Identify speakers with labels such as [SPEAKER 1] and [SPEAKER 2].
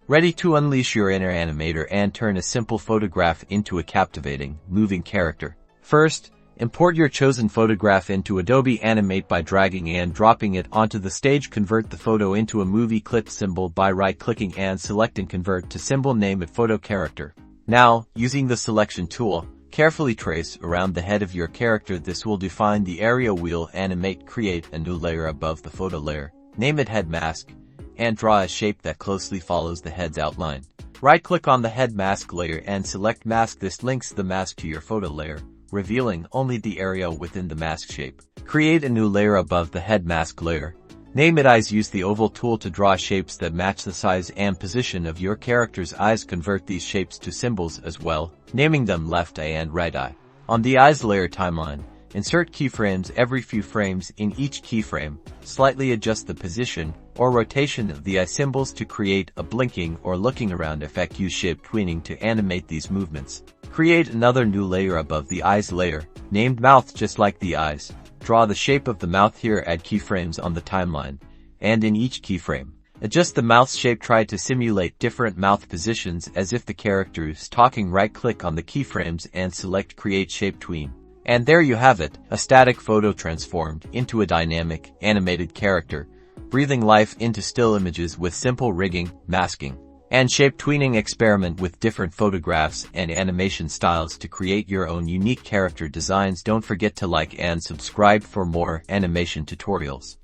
[SPEAKER 1] Ready to unleash your inner animator and turn a simple photograph into a captivating, moving character. First, import your chosen photograph into Adobe Animate by dragging and dropping it onto the stage. Convert the photo into a movie clip symbol by right-clicking and selecting Convert to Symbol. Name it Photo Character. Now, using the selection tool, carefully trace around the head of your character. This will define the area. We'll animate, create a new layer above the photo layer. Name it Head Mask, and draw a shape that closely follows the head's outline. Right-click on the head mask layer and select Mask. This links the mask to your photo layer, revealing only the area within the mask shape. Create a new layer above the head mask layer. Name it Eyes. Use the oval tool to draw shapes that match the size and position of your character's eyes. Convert these shapes to symbols as well, naming them Left Eye and Right Eye. On the Eyes layer timeline, insert keyframes every few frames. In each keyframe, slightly adjust the position or rotation of the eye symbols to create a blinking or looking around effect. Use shape tweening to animate these movements. Create another new layer above the Eyes layer, named Mouth. Just like the eyes, draw the shape of the mouth here. Add keyframes on the timeline, and in each keyframe, adjust the mouth shape. Try to simulate different mouth positions as if the character is talking. Right-click on the keyframes and select Create Shape Tween. And there you have it, a static photo transformed into a dynamic, animated character, breathing life into still images with simple rigging, masking, and shape tweening. Experiment with different photographs and animation styles to create your own unique character designs. Don't forget to like and subscribe for more animation tutorials.